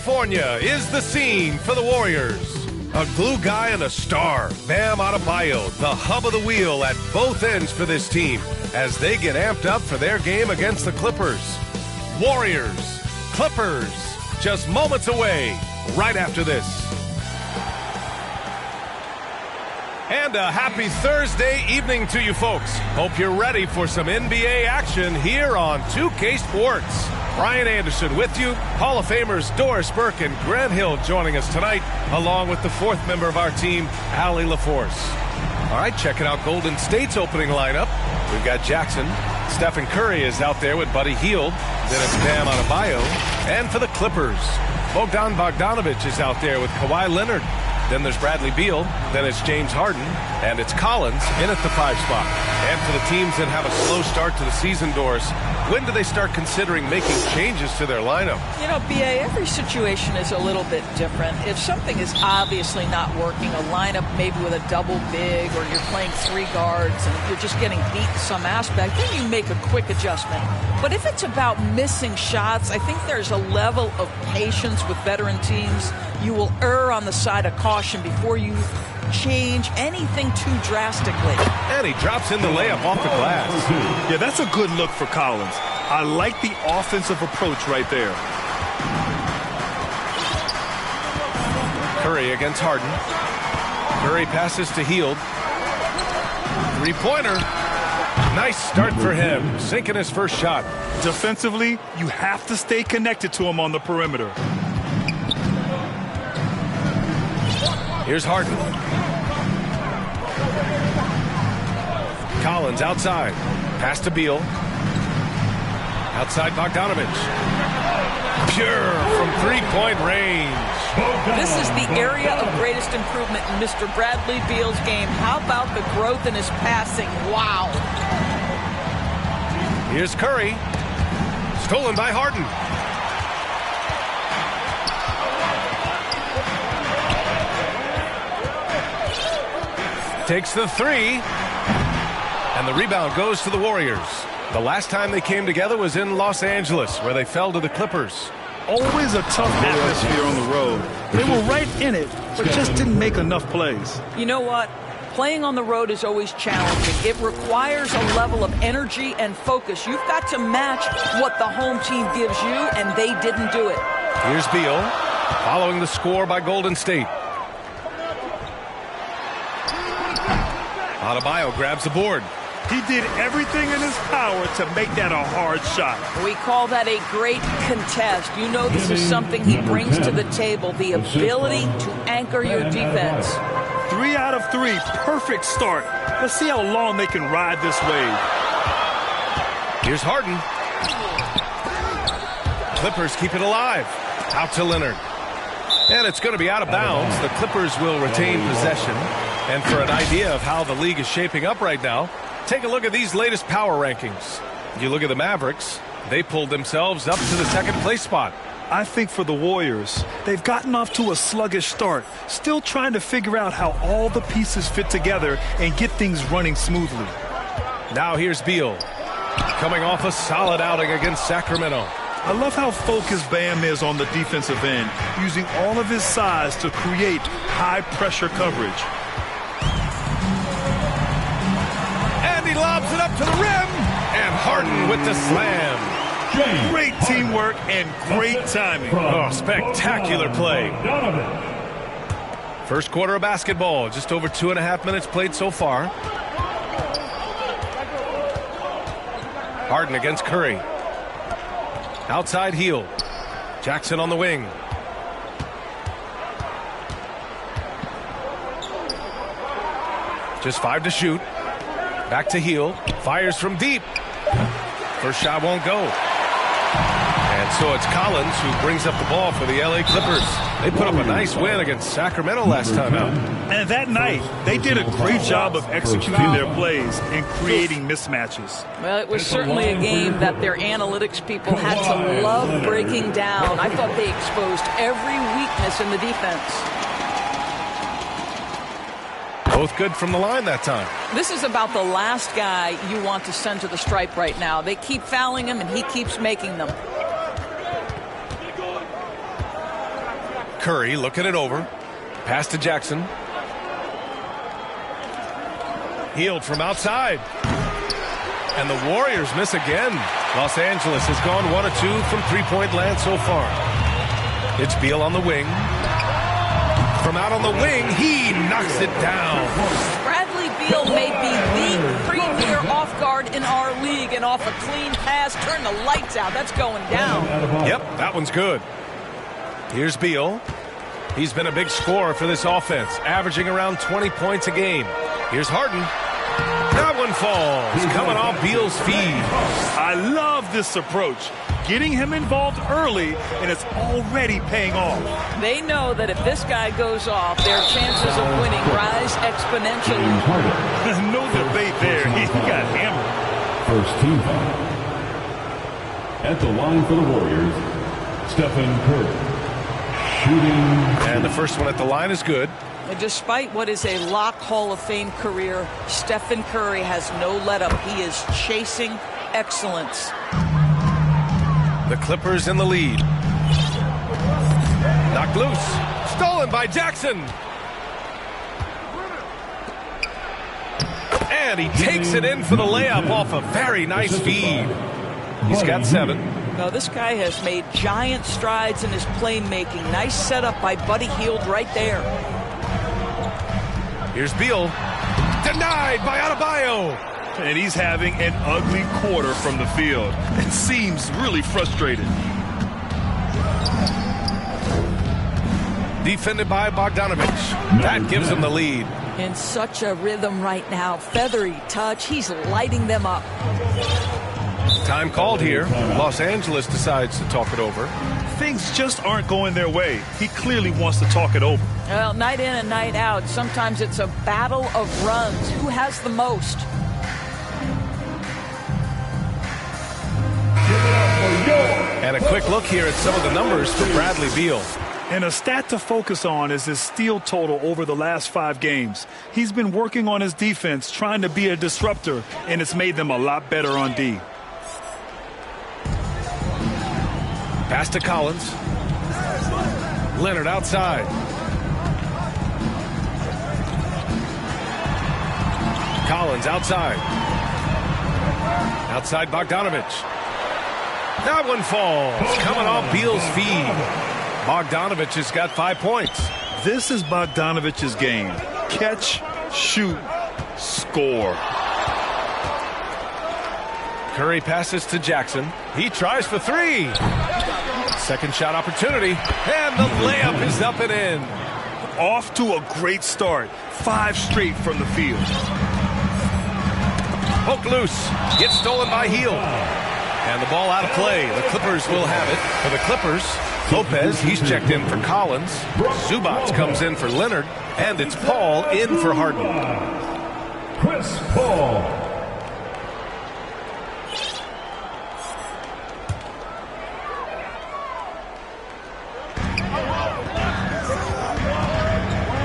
California is the scene for the Warriors. A glue guy and a star, Bam Adebayo, the hub of the wheel at both ends for this team as they get amped up for their game against the Clippers. Warriors, Clippers, just moments away right after this. And a happy Thursday evening to you folks. Hope you're ready for some NBA action here on 2K Sports. Brian Anderson with you, Hall of Famers Doris Burke and Grant Hill joining us tonight, along with the fourth member of our team, Allie LaForce. All right, checking out Golden State's opening lineup. We've got Jackson. Stephen Curry is out there with Buddy Hield. Then it's Bam Adebayo. And for the Clippers, Bogdan Bogdanović is out there with Kawhi Leonard. Then there's Bradley Beal. Then it's James Harden. And it's Collins in at the 5 spot. And for the teams that have a slow start to the season, Doris, when do they start considering making changes to their lineup? You know, B.A., every situation is a little bit different. If something is obviously not working, a lineup maybe with a double big, or you're playing 3 guards and you're just getting beat in some aspect, then you make a quick adjustment. But if it's about missing shots, I think there's a level of patience with veteran teams. You will err on the side of caution before you change anything too drastically. And he drops in the layup off the glass. Yeah, that's a good look for Collins. I like the offensive approach right there. Curry against Harden. Curry passes to Hield. 3-pointer. Nice start for him, sinking his first shot. Defensively, you have to stay connected to him on the perimeter. Here's Harden. Collins outside. Pass to Beal. Outside Bogdanović. Pure from 3-point range. This is the area of greatest improvement in Mr. Bradley Beal's game. How about the growth in his passing? Wow. Here's Curry. Stolen by Harden. Takes the 3. And the rebound goes to the Warriors. The last time they came together was in Los Angeles, where they fell to the Clippers. Always a tough atmosphere on the road. They were right in it, but just didn't make enough plays. You know what? Playing on the road is always challenging. It requires a level of energy and focus. You've got to match what the home team gives you, and they didn't do it. Here's Beal, following the score by Golden State. Adebayo grabs the board. He did everything in his power to make that a hard shot. We call that a great contest. You know this is something he brings to the table, the ability to anchor your defense. 3 out of 3, perfect start. Let's see how long they can ride this wave. Here's Harden. Clippers keep it alive. Out to Leonard. And it's going to be out of bounds. The Clippers will retain possession. And for an idea of how the league is shaping up right now, take a look at these latest power rankings. You look at the Mavericks, they pulled themselves up to the 2nd place spot. I think for the Warriors, they've gotten off to a sluggish start, still trying to figure out how all the pieces fit together and get things running smoothly. Now here's Beal, coming off a solid outing against Sacramento. I love how focused Bam is on the defensive end, using all of his size to create high-pressure coverage. He lobs it up to the rim, and Harden with the slam. Great teamwork and great timing. Oh, spectacular play. First quarter of basketball, just over 2.5 minutes played so far. Harden against Curry. Outside Hield. Jackson on the wing. Just 5 to shoot. Back to Hield. Fires from deep. First shot won't go. And so it's Collins who brings up the ball for the LA Clippers. They put up a nice win against Sacramento last time out. And that night, they did a great job of executing their plays and creating mismatches. Well, it was certainly a game that their analytics people had to love breaking down. I thought they exposed every weakness in the defense. Both good from the line that time. This is about the last guy you want to send to the stripe right now. They keep fouling him, and he keeps making them. Curry looking it over. Pass to Jackson. Healed from outside. And the Warriors miss again. Los Angeles has gone 1 of 2 from three-point land so far. It's Beal on the wing. From out on the wing, he knocks it down. Bradley Beal may be the premier off guard in our league, and off a clean pass, turn the lights out. That's going down. Yep, that one's good. Here's Beal. He's been a big scorer for this offense, averaging around 20 points a game. Here's Harden. That one falls, coming off Beal's feed. I love this approach. Getting him involved early, and it's already paying off. They know that if this guy goes off, their chances of winning rise exponentially. No debate there. He got hammered. First team foul. At the line for the Warriors, Stephen Curry. Shooting. And the first one at the line is good. And despite what is a lock Hall of Fame career, Stephen Curry has no let-up. He is chasing excellence. The Clippers in the lead. Knocked loose. Stolen by Jackson. And he takes it in for the layup off a very nice feed. He's got 7. No, this guy has made giant strides in his playmaking. Nice setup by Buddy Hield right there. Here's Beal. Denied by Adebayo. And he's having an ugly quarter from the field. It seems really frustrated. Defended by Bogdanovich. That gives him the lead. In such a rhythm right now. Feathery touch. He's lighting them up. Time called here. Los Angeles decides to talk it over. Things just aren't going their way. He clearly wants to talk it over. Well, night in and night out, sometimes it's a battle of runs. Who has the most? And a quick look here at some of the numbers for Bradley Beal. And a stat to focus on is his steal total over the last 5 games. He's been working on his defense, trying to be a disruptor, and it's made them a lot better on D. Pass to Collins. Leonard outside. Collins outside. Outside Bogdanovich. That one falls. Coming off Beal's feed. Bogdanovich has got 5 points. This is Bogdanovich's game. Catch, shoot, score. Curry passes to Jackson. He tries for 3. Second shot opportunity. And the layup is up and in. Off to a great start. 5 straight from the field. Poke loose. Gets stolen by Hield. And the ball out of play. The Clippers will have it. For the Clippers, Lopez, he's checked in for Collins. Zubac comes in for Leonard. And it's Paul in for Harden. Chris Paul.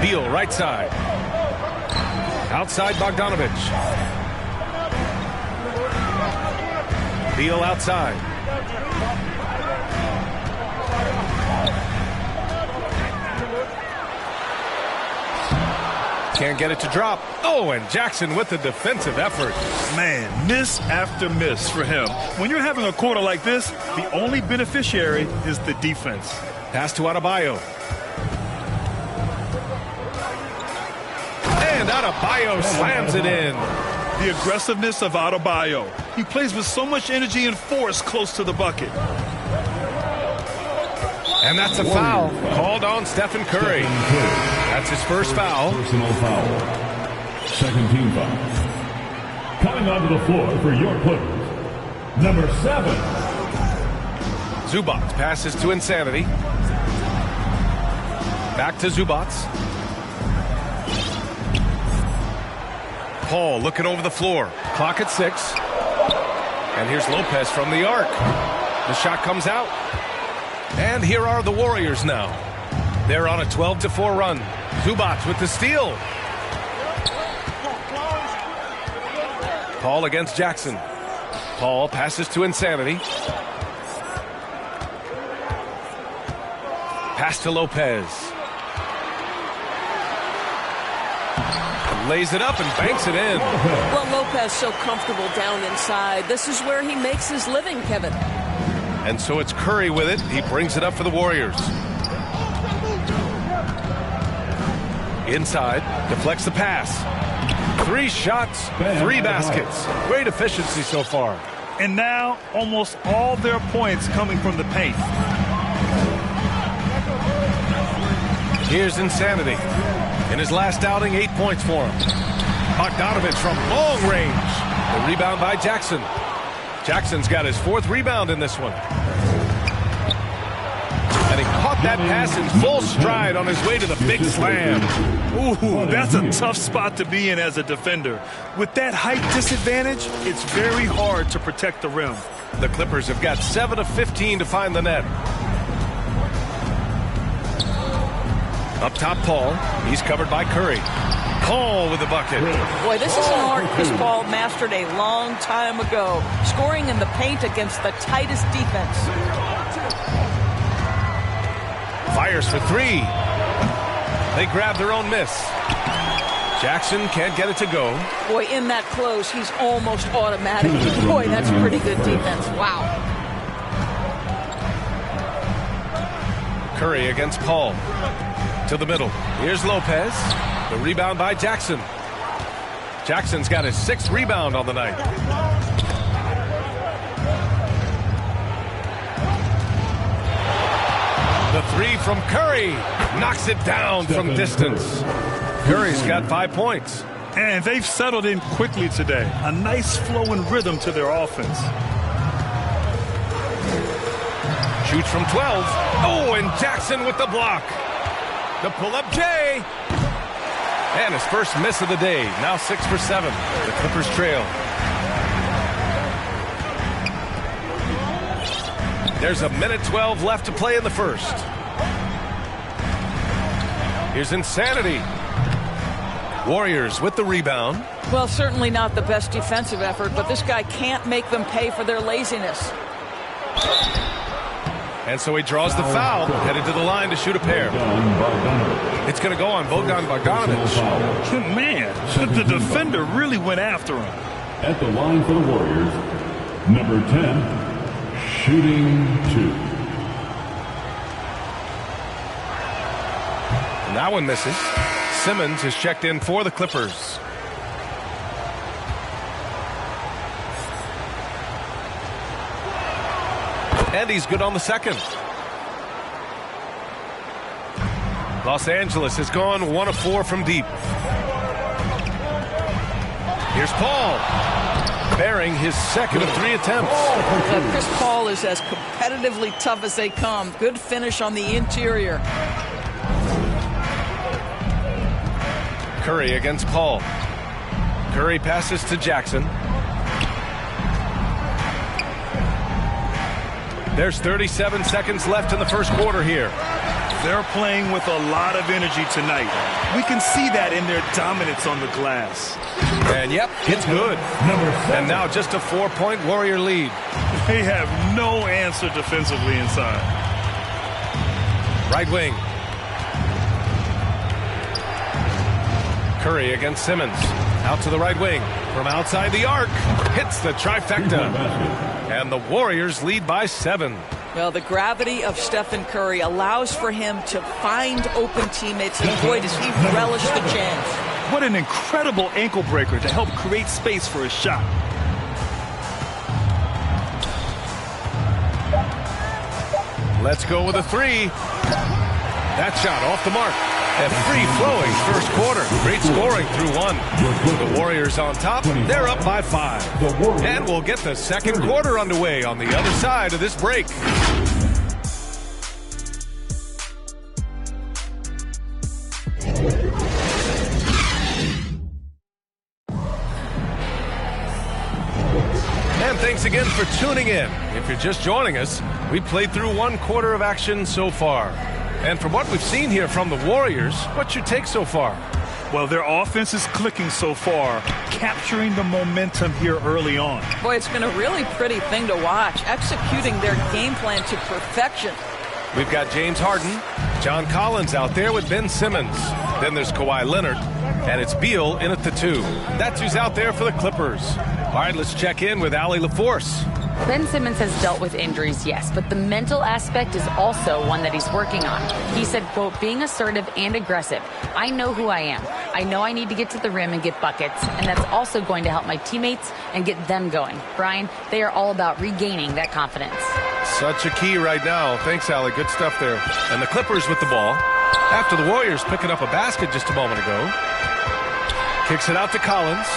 Beal right side. Outside Bogdanovich. Beal outside. Can't get it to drop. Oh, and Jackson with the defensive effort. Man, miss after miss for him. When you're having a quarter like this, the only beneficiary is the defense. Pass to Adebayo. And Adebayo slams it in. The aggressiveness of Adebayo. He plays with so much energy and force close to the bucket. And that's a foul called on Stephen Curry. That's his first foul. Personal foul. Second team foul. Coming onto the floor for your Clippers, number 7. Zubac passes to Insanity. Back to Zubac. Paul looking over the floor. Clock at 6. And here's Lopez from the arc. The shot comes out. And here are the Warriors now. They're on a 12-4 run. Zubac with the steal. Paul against Jackson. Paul passes to Insanity. Pass to Lopez. Lays it up and banks it in. Well, Lopez so comfortable down inside. This is where he makes his living, Kevin. And so it's Curry with it. He brings it up for the Warriors. Inside, deflects the pass. 3 shots, 3 baskets. Great efficiency so far. And now, almost all their points coming from the paint. Here's Insanity. In his last outing, 8 points for him. Bogdanovich from long range. The rebound by Jackson. Jackson's got his 4th rebound in this one. And he caught that pass in full stride on his way to the big slam. Ooh, that's a tough spot to be in as a defender. With that height disadvantage, it's very hard to protect the rim. The Clippers have got 7 of 15 to find the net. Up top, Paul. He's covered by Curry. Paul with the bucket. Boy, this is an art Chris Paul mastered a long time ago. Scoring in the paint against the tightest defense. Fires for 3. They grab their own miss. Jackson can't get it to go. Boy, in that close, he's almost automatic. Boy, that's pretty good defense. Wow. Curry against Paul. To the middle. Here's Lopez. The rebound by Jackson. Jackson's got his 6th rebound on the night. The 3 from Curry. Knocks it down from distance. Curry's got 5 points. And they've settled in quickly today. A nice flow and rhythm to their offense. Shoots from 12. Oh, and Jackson with the block. The pull-up J. And his first miss of the day. Now 6 for 7. The Clippers trail. There's a minute 12 left to play in the first. Here's Insanity. Warriors with the rebound. Well, certainly not the best defensive effort, but this guy can't make them pay for their laziness. And so he draws the foul, headed to the line to shoot a pair. It's going to go on Bogdan Bogdanovich. Man, the defender really went after him. At the line for the Warriors, number 10, shooting 2. And that one misses. Simmons is checked in for the Clippers. And he's good on the second. Los Angeles has gone 1 of 4 from deep. Here's Paul. Bearing his 2nd of 3 attempts. Chris Paul is as competitively tough as they come. Good finish on the interior. Curry against Paul. Curry passes to Jackson. There's 37 seconds left in the first quarter here. They're playing with a lot of energy tonight. We can see that in their dominance on the glass. And yep, it's good. And now just a 4-point Warrior lead. They have no answer defensively inside. Right wing. Curry against Simmons. Out to the right wing. From outside the arc. Hits the trifecta. And the Warriors lead by 7. Well, the gravity of Stephen Curry allows for him to find open teammates, and boy, does he relish the chance. What an incredible ankle breaker to help create space for his shot. Let's go with a 3. That shot off the mark. A free-flowing first quarter. Great scoring through 1. The Warriors on top. They're up by 5. And we'll get the second quarter underway on the other side of this break. And thanks again for tuning in. If you're just joining us, we played through 1 quarter of action so far. And from what we've seen here from the Warriors, what's your take so far? Well, their offense is clicking so far, capturing the momentum here early on. Boy, it's been a really pretty thing to watch, executing their game plan to perfection. We've got James Harden, John Collins out there with Ben Simmons. Then there's Kawhi Leonard, and it's Beal in at the 2. That's who's out there for the Clippers. All right, let's check in with Allie LaForce. Ben Simmons has dealt with injuries, yes, but the mental aspect is also one that he's working on. He said, quote, being assertive and aggressive. I know who I am. I know I need to get to the rim and get buckets, and that's also going to help my teammates and get them going. Brian, they are all about regaining that confidence. Such a key right now. Thanks, Allie. Good stuff there. And the Clippers with the ball. After the Warriors picking up a basket just a moment ago. Kicks it out to Collins.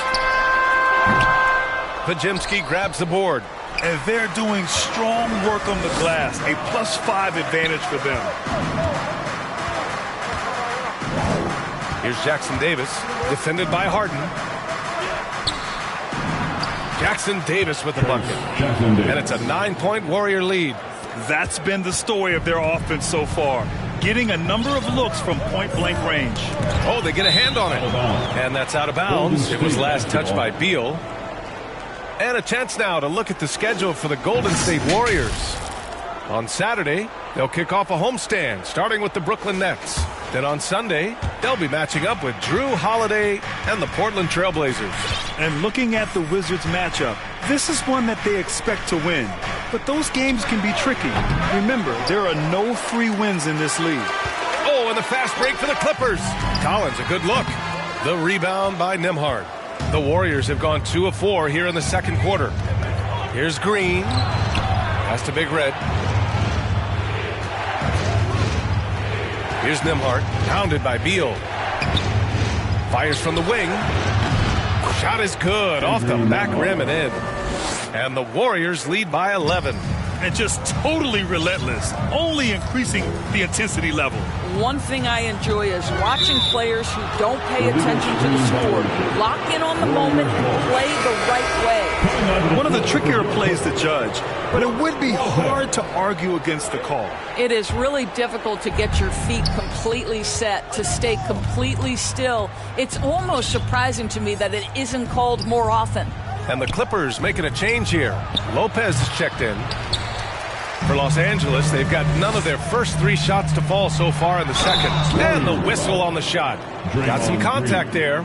Pajemski grabs the board. And they're doing strong work on the glass. A +5 advantage for them. Here's Jackson Davis, defended by Harden. Jackson Davis with the bucket. And it's a 9-point Warrior lead. That's been the story of their offense so far. Getting a number of looks from point-blank range. Oh, they get a hand on it. And that's out of bounds. It was last touched by Beal. And a chance now to look at the schedule for the Golden State Warriors. On Saturday, they'll kick off a homestand, starting with the Brooklyn Nets. Then on Sunday, they'll be matching up with Drew Holiday and the Portland Trailblazers. And looking at the Wizards matchup, this is one that they expect to win. But those games can be tricky. Remember, there are no free wins in this league. Oh, and the fast break for the Clippers. Collins, a good look. The rebound by Nembhard. The Warriors have gone 2 of 4 here in the second quarter. Here's Green. Pass to Big Red. Here's Nembhard, pounded by Beal. Fires from the wing. Shot is good, off the back rim and in. And the Warriors lead by 11. And just totally relentless, only increasing the intensity level. One thing I enjoy is watching players who don't pay attention to the score, lock in on the moment and play the right way. One of the trickier plays to judge, but it would be hard to argue against the call. It is really difficult to get your feet completely set, to stay completely still. It's almost surprising to me that it isn't called more often. And the Clippers making a change here. Lopez is checked in. For Los Angeles, they've got none of their first 3 shots to fall so far in the second. And the whistle on the shot. Got some contact there.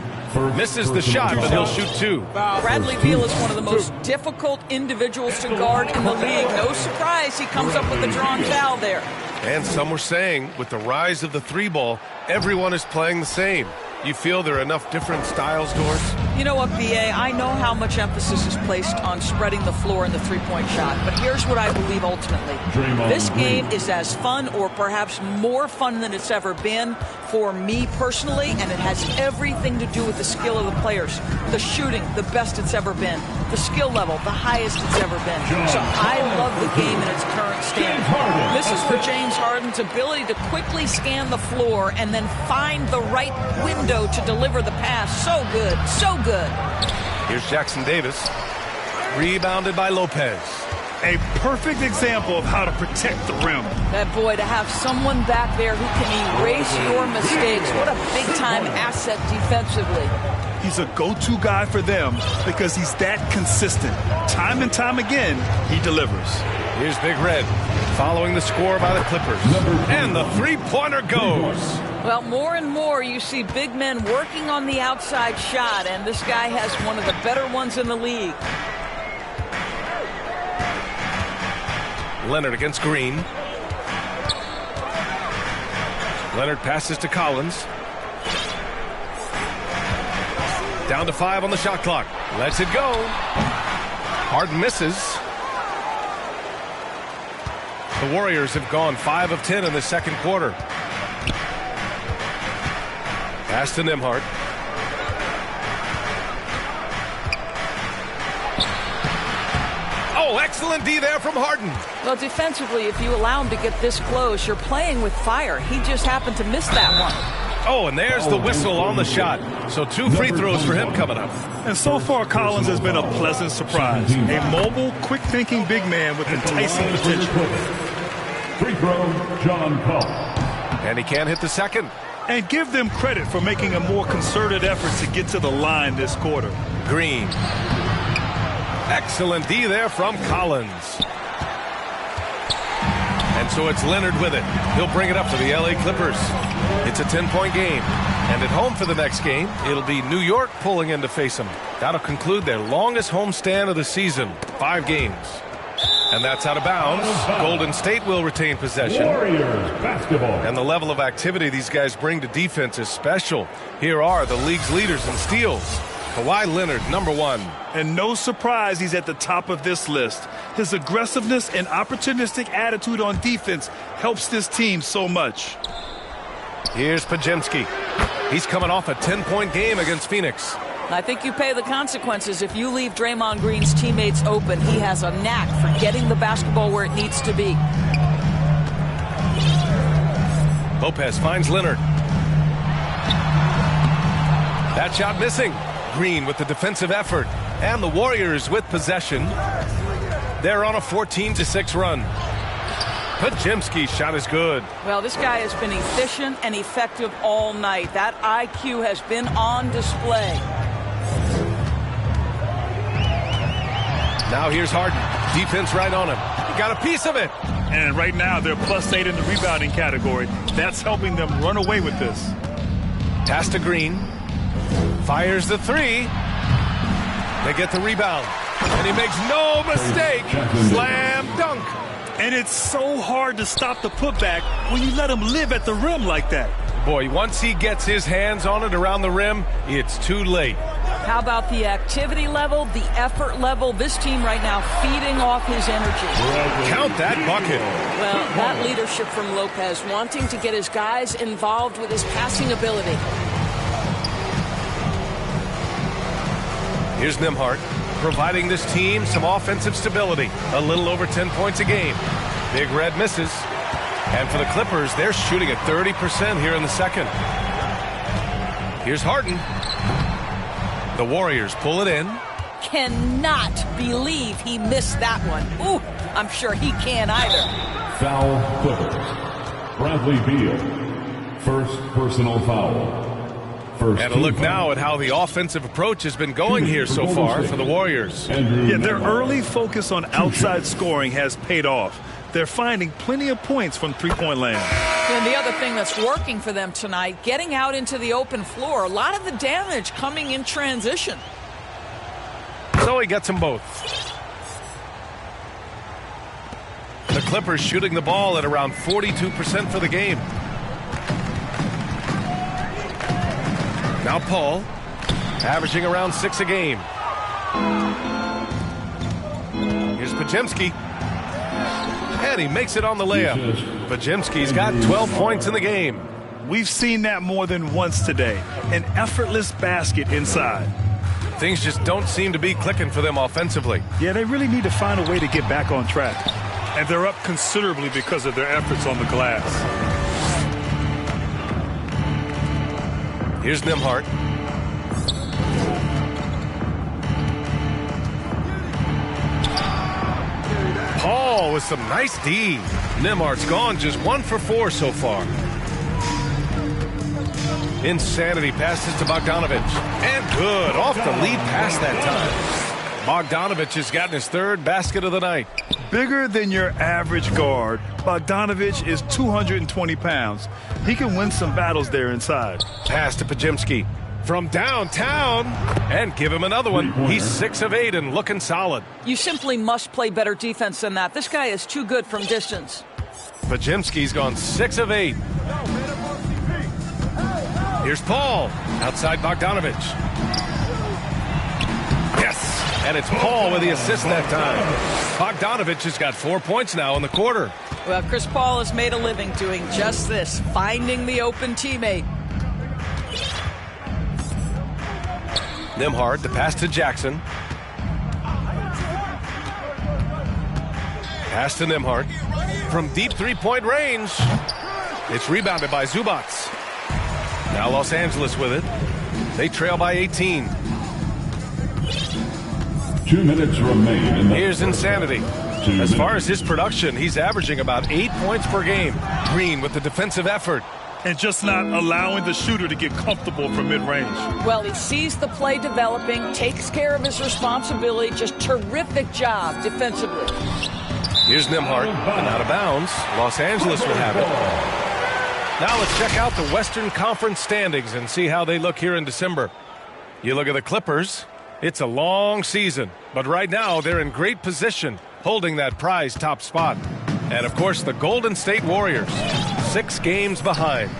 Misses the shot, but he'll shoot 2. Bradley Beal is one of the most difficult individuals to guard in the league. No surprise he comes up with a drawn foul there. And some were saying, with the rise of the 3-ball, everyone is playing the same. You feel there are enough different styles, Doris? You know what, B.A., I know how much emphasis is placed on spreading the floor in the three-point shot, but here's what I believe ultimately. This game is as fun or perhaps more fun than it's ever been for me personally, and it has everything to do with the skill of the players. The shooting, the best it's ever been. The skill level, the highest it's ever been. So I love the game in its current state. This is where James Harden's ability to quickly scan the floor and then find the right window to deliver the pass. So good, so good. Here's Jackson Davis. Rebounded by Lopez. A perfect example of how to protect the rim. That boy, to have someone back there who can erase your mistakes. What a big-time asset defensively. He's a go-to guy for them because he's that consistent. Time and time again, he delivers. Here's Big Red following the score by the Clippers. And the three-pointer goes. Well, more and more you see big men working on the outside shot, and this guy has one of the better ones in the league. Leonard against Green. Leonard passes to Collins. Down to 5 on the shot clock. Lets it go. Harden misses. The Warriors have gone 5 of 10 in the second quarter. Pass to Nembhard. Oh, excellent D there from Harden. Well, defensively, if you allow him to get this close, you're playing with fire. He just happened to miss that one. Oh, and there's the whistle on the shot. So 2 free throws for him coming up. And so far, Collins has been a pleasant surprise. A mobile, quick-thinking big man with enticing potential. Free throw, John Paul. And he can't hit the second. And give them credit for making a more concerted effort to get to the line this quarter. Green. Excellent D there from Collins. And And so it's Leonard with it. He'll bring it up for the LA Clippers. It's a 10-point game. And at home for the next game, it'll be New York pulling in to face them. That'll conclude their longest homestand of the season, 5 games. And that's out of bounds. Golden State will retain possession. Warriors basketball. And the level of activity these guys bring to defense is special. Here are the league's leaders in steals. Kawhi Leonard, number 1. And no surprise he's at the top of this list. His aggressiveness and opportunistic attitude on defense helps this team so much. Here's Podziemski. He's coming off a 10-point game against Phoenix. I think you pay the consequences if you leave Draymond Green's teammates open. He has a knack for getting the basketball where it needs to be. Lopez finds Leonard. That shot missing. Green with the defensive effort. And the Warriors with possession. They're on a 14-6 run. Podziemski's shot is good. Well, this guy has been efficient and effective all night. That IQ has been on display. Now here's Harden. Defense right on him. He got a piece of it. And right now they're +8 in the rebounding category. That's helping them run away with this. Pass to Green. Fires the 3. They get the rebound. And he makes no mistake. Slam dunk. And it's so hard to stop the putback when you let him live at the rim like that. Boy, once he gets his hands on it around the rim, it's too late. How about the activity level, the effort level? This team right now feeding off his energy. Count that bucket. Well, that leadership from Lopez, wanting to get his guys involved with his passing ability. Here's Nembhard, providing this team some offensive stability. A little over 10 points a game. Big Red misses. And for the Clippers, they're shooting at 30% here in the second. Here's Harden. The Warriors pull it in. Cannot believe he missed that one. Ooh, I'm sure he can't either. Foul Clippers. Bradley Beal. First personal foul. And a look now at how the offensive approach has been going here so far for the Warriors. Yeah, their early focus on outside scoring has paid off. They're finding plenty of points from three-point land. And the other thing that's working for them tonight, getting out into the open floor. A lot of the damage coming in transition. So he gets them both. The Clippers shooting the ball at around 42% for the game. Now Paul, averaging around 6 a game. Here's Podziemski. And he makes it on the layup. Podziemski's got 12 points in the game. We've seen that more than once today. An effortless basket inside. Things just don't seem to be clicking for them offensively. Yeah, they really need to find a way to get back on track. And they're up considerably because of their efforts on the glass. Here's Nembhard. Paul with some nice D. Nembhard's gone just 1 for 4 so far. Insanity passes to Bogdanovich. And good. Off the lead pass that time. Bogdanovich has gotten his 3rd basket of the night. Bigger than your average guard, Bogdanovich is 220 pounds. He can win some battles there inside. Pass to Podziemski from downtown. And give him another one. He's 6 of 8 and looking solid. You simply must play better defense than that. This guy is too good from distance. Podziemski's gone 6 of 8. Here's Paul outside Bogdanovich. Yes, and it's Paul with the assist that time. Bogdanovich has got 4 points now in the quarter. Well, Chris Paul has made a living doing just this, finding the open teammate. Nembhard, the pass to Jackson. Pass to Nembhard. From deep three-point range. It's rebounded by Zubats. Now Los Angeles with it. They trail by 18. 2 minutes remain in the Here's Insanity. As far as his production, he's averaging about 8 points per game. Green with the defensive effort. And just not allowing the shooter to get comfortable from mid-range. Well, he sees the play developing, takes care of his responsibility. Just terrific job defensively. Here's Nembhard, and out of bounds. Los Angeles will have it. Now let's check out the Western Conference standings and see how they look here in December. You look at the Clippers. It's a long season, but right now they're in great position, holding that prize top spot. And of course, the Golden State Warriors, 6 games behind.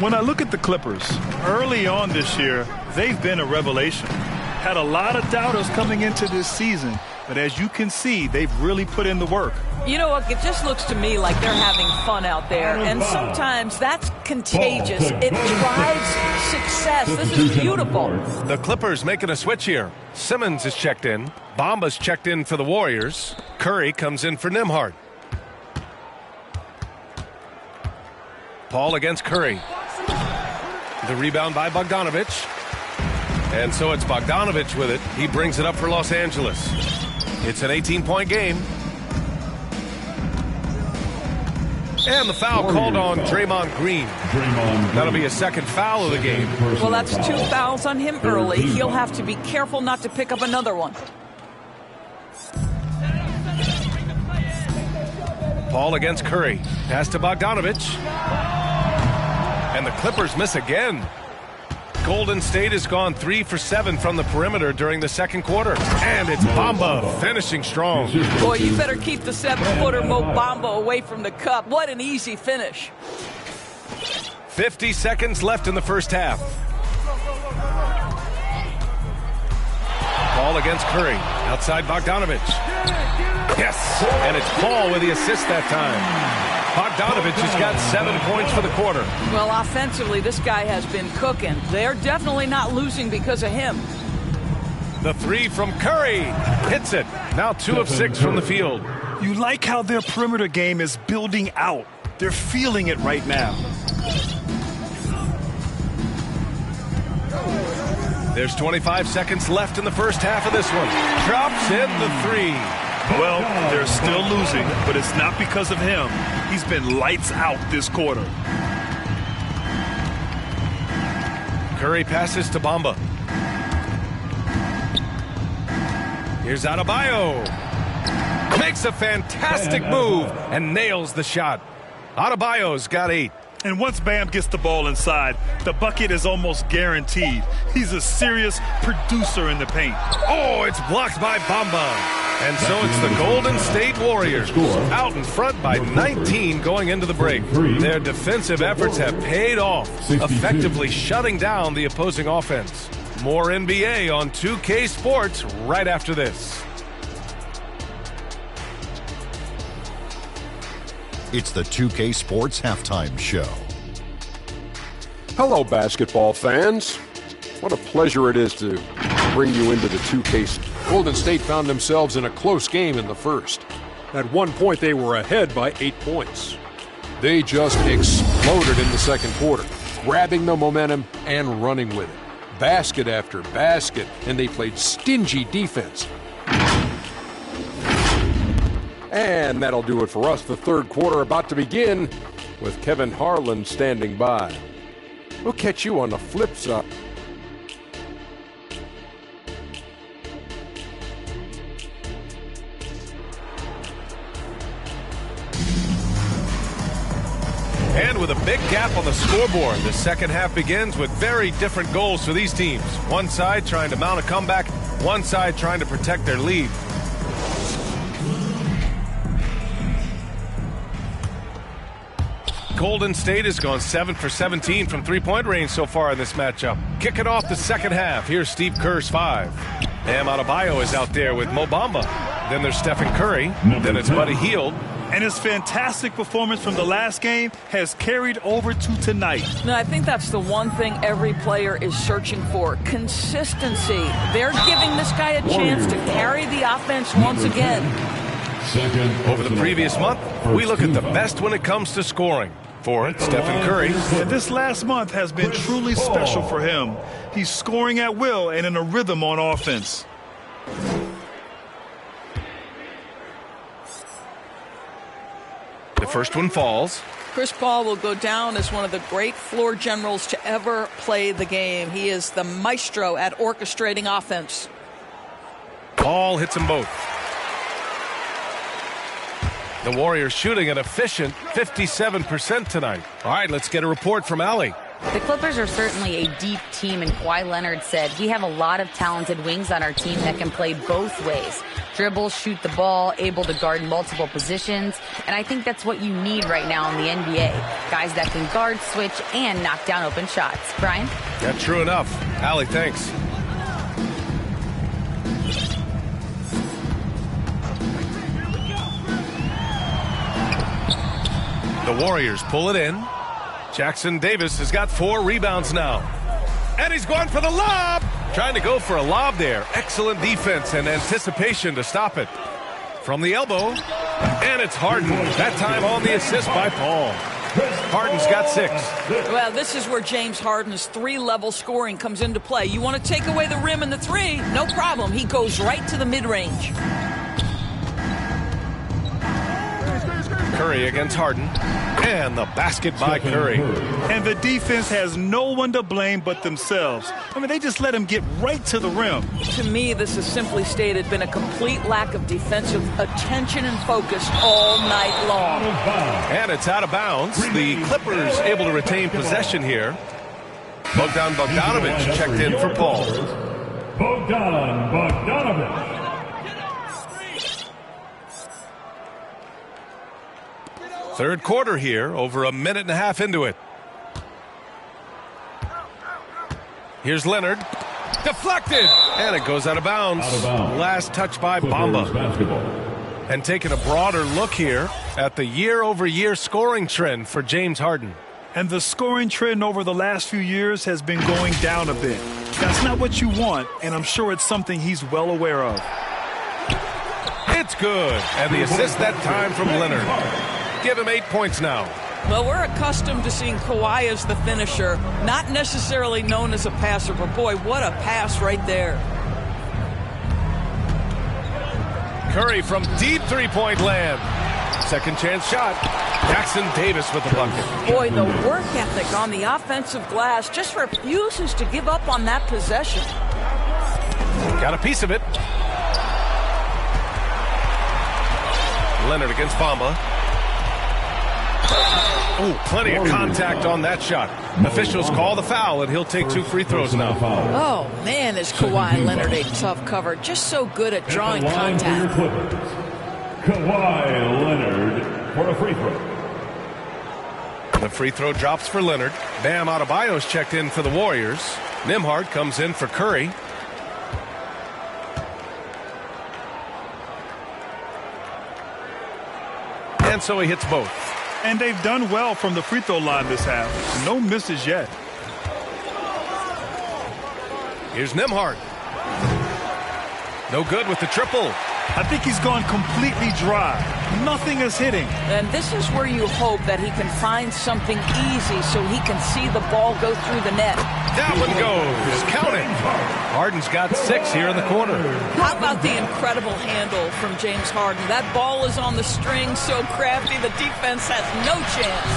When I look at the Clippers, early on this year, they've been a revelation. Had a lot of doubters coming into this season, but as you can see, they've really put in the work. You know what? It just looks to me like they're having fun out there, and sometimes that's contagious. It drives success. This is beautiful. The Clippers making a switch here. Simmons is checked in. Bamba's checked in for the Warriors. Curry comes in for Nembhard. Paul against Curry. The rebound by Bogdanovic. And so it's Bogdanovic with it. He brings it up for Los Angeles. It's an 18-point game. And the foul called on Draymond Green. That'll be a second foul of the game. Well, that's 2 fouls on him early. He'll have to be careful not to pick up another one. Paul against Curry. Pass to Bogdanovic. And the Clippers miss again. Golden State has gone 3 for 7 from the perimeter during the second quarter. And it's Bamba finishing strong. Boy, you better keep the 7-footer Mo Bamba away from the cup. What an easy finish. 50 seconds left in the first half. Paul against Curry. Outside Bogdanovic. Yes, and it's Paul with the assist that time. Bogdanovic has got 7 points for the quarter. Well, offensively, this guy has been cooking. They're definitely not losing because of him. The 3 from Curry hits it. Now 2 of 6 from the field. You like how their perimeter game is building out. They're feeling it right now. There's 25 seconds left in the first half of this one. Drops in the 3. Well, they're still losing, but it's not because of him. He's been lights out this quarter. Curry passes to Bamba. Here's Adebayo. Makes a fantastic move and nails the shot. Adebayo's got 8. And once Bam gets the ball inside, the bucket is almost guaranteed. He's a serious producer in the paint. Oh, it's blocked by Bamba. And so it's the Golden State Warriors out in front by 19 going into the break. Their defensive efforts have paid off, effectively shutting down the opposing offense. More NBA on 2K Sports right after this. It's the 2K Sports Halftime Show. Hello, basketball fans. What a pleasure it is to bring you into the 2K. Golden State found themselves in a close game in the first. At one point, they were ahead by 8 points. They just exploded in the second quarter, grabbing the momentum and running with it. Basket after basket, and they played stingy defense. And that'll do it for us. The third quarter about to begin with Kevin Harlan standing by. We'll catch you on the flip side. And with a big gap on the scoreboard, the second half begins with very different goals for these teams. One side trying to mount a comeback, one side trying to protect their lead. Golden State has gone 7 for 17 from three-point range so far in this matchup. Kicking off the second half, here's Steve Kerr's 5. Bam Adebayo is out there with Mo Bamba. Then there's Stephen Curry. Then it's Buddy Hield. And his fantastic performance from the last game has carried over to tonight. No, I think that's the one thing every player is searching for. Consistency. They're giving this guy a chance to carry the offense once again. Over the previous month, we look at the best when it comes to scoring. For it, Stephen Curry. And this last month has been truly special for him. He's scoring at will and in a rhythm on offense. The first one falls. Chris Paul will go down as one of the great floor generals to ever play the game. He is the maestro at orchestrating offense. Paul hits them both. The Warriors shooting an efficient 57% tonight. All right, let's get a report from Allie. The Clippers are certainly a deep team, and Kawhi Leonard said, we have a lot of talented wings on our team that can play both ways. Dribble, shoot the ball, able to guard multiple positions, and I think that's what you need right now in the NBA. Guys that can guard, switch, and knock down open shots. Brian? Yeah, true enough. Allie, thanks. The Warriors pull it in. Jackson Davis has got 4 rebounds now. And he's going for the lob. Trying to go for a lob there. Excellent defense and anticipation to stop it. From the elbow. And it's Harden. That time on the assist by Paul. Harden's got 6. Well, this is where James Harden's 3-level scoring comes into play. You want to take away the rim and the 3? No problem. He goes right to the mid-range. Curry against Harden. And the basket by Curry. And the defense has no one to blame but themselves. I mean, they just let him get right to the rim. To me, this is simply stated been a complete lack of defensive attention and focus all night long. And it's out of bounds. The Clippers able to retain possession here. Bogdan Bogdanović checked in for Paul. Bogdan Bogdanović. Third quarter here, over a minute and a half into it. Here's Leonard. Deflected! And it goes out of bounds. Last touch by Bamba. And taking a broader look here at the year-over-year scoring trend for James Harden. And the scoring trend over the last few years has been going down a bit. That's not what you want, and I'm sure it's something he's well aware of. It's good. And the assist that time from Leonard. Give him 8 points now. Well, we're accustomed to seeing Kawhi as the finisher, not necessarily known as a passer, but boy, what a pass right there. Curry from deep three-point land. Second chance shot. Jackson Davis with the bucket. Boy, the work ethic on the offensive glass just refuses to give up on that possession. Got a piece of it. Leonard against Bamba. Oh, plenty of contact on that shot. Officials call the foul, and he'll take 2 free throws now. Oh, man, is Kawhi Leonard a tough cover. Just so good at drawing contact. Kawhi Leonard for a free throw. The free throw drops for Leonard. Bam Adebayo's checked in for the Warriors. Nembhard comes in for Curry. And so he hits both. And they've done well from the free throw line this half. No misses yet. Here's Nembhard. No good with the triple. I think he's gone completely dry. Nothing is hitting. And this is where you hope that he can find something easy so he can see the ball go through the net. That one goes. Count it. Harden's got 6 here in the quarter. How about the incredible handle from James Harden? That ball is on the string, so crafty, the defense has no chance.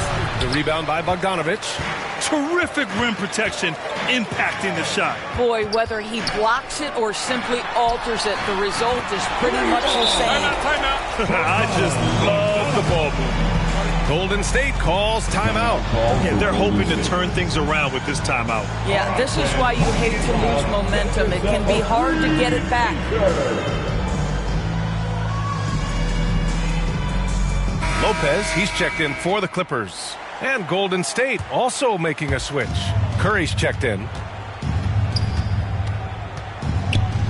The rebound by Bogdanović. Terrific rim protection impacting the shot. Boy, whether he blocks it or simply alters it, the result is pretty much the same. I just love the ball movement. Golden State calls timeout. Yeah, they're hoping to turn things around with this timeout. Yeah, this is why you hate to lose momentum. It can be hard to get it back. Lopez, he's checked in for the Clippers. And Golden State also making a switch. Curry's checked in.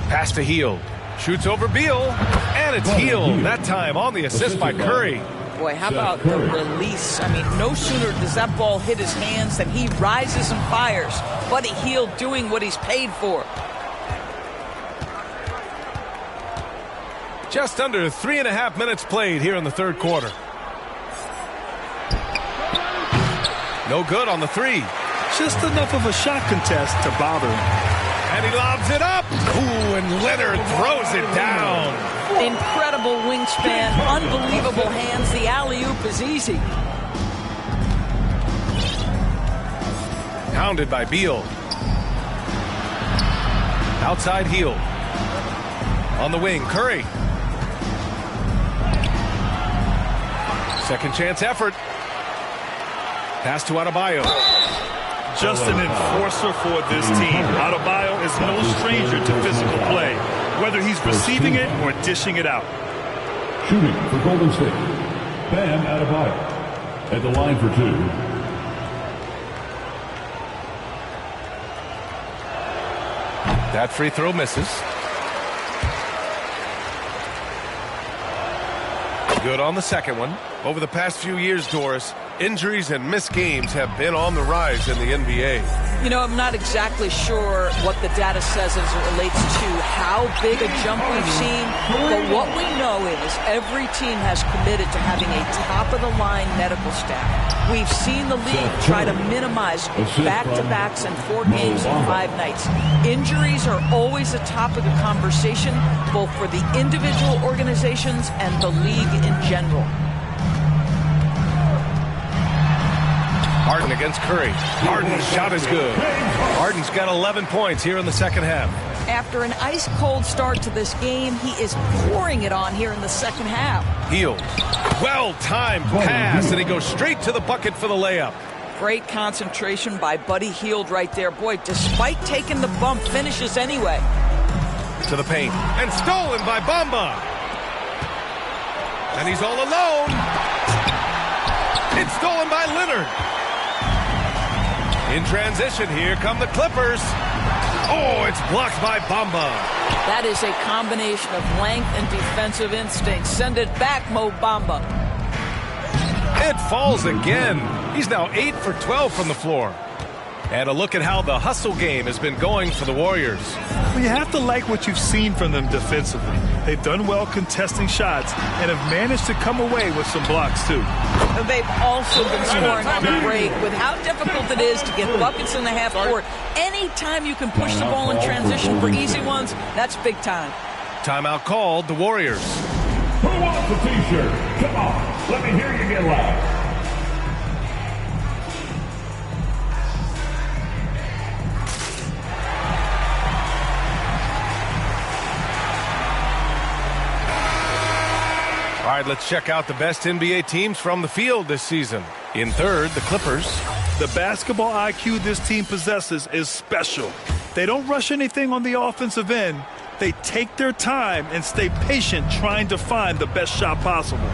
Pass to Hield. Shoots over Beal. And it's Hield. That time on the assist by Curry. Boy, how about the release? I mean, no sooner does that ball hit his hands than he rises and fires. Buddy Hield doing what he's paid for. Just under 3.5 minutes played here in the third quarter. No good on the 3. Just enough of a shot contest to bother him. And he lobs it up. Ooh, and Leonard throws it down. Incredible wingspan, unbelievable hands. The alley-oop is easy. Pounded by Beal. Outside Hield. On the wing, Curry. Second chance effort. Pass to Adebayo. Just an enforcer for this team. Adebayo is no stranger to physical play, whether he's receiving it or dishing it out. Shooting for Golden State, Bam Adebayo at the line for two. That free throw misses. Good on the second one. Over the past few years, Doris, injuries and missed games have been on the rise in the NBA. You know, I'm not exactly sure what the data says as it relates to how big a jump we've seen, but what we know is every team has committed to having a top-of-the-line medical staff. We've seen the league try to minimize back-to-backs and 4 games in 5 nights. Injuries are always a topic of conversation, both for the individual organizations and the league in general. Harden against Curry. Harden's shot is good. Harden's got 11 points here in the second half. After an ice-cold start to this game, he is pouring it on here in the second half. Hield. Well-timed pass, and he goes straight to the bucket for the layup. Great concentration by Buddy Hield right there. Boy, despite taking the bump, finishes anyway. To the paint. And stolen by Bamba. And he's all alone. It's stolen by Leonard. In transition, here come the Clippers. Oh, it's blocked by Bamba. That is a combination of length and defensive instinct. Send it back, Mo Bamba. It falls again. He's now 8 for 12 from the floor. And a look at how the hustle game has been going for the Warriors. Well, you have to like what you've seen from them defensively. They've done well contesting shots and have managed to come away with some blocks, too. They've also been scoring on the break. With how difficult it is to get buckets in the half court, anytime you can push the ball in transition for easy ones, that's big time. Timeout called, the Warriors. Who wants a T-shirt? Come on, let me hear you get loud. All right, let's check out the best NBA teams from the field this season. In third, the Clippers. The basketball IQ this team possesses is special. They don't rush anything on the offensive end. They take their time and stay patient trying to find the best shot possible.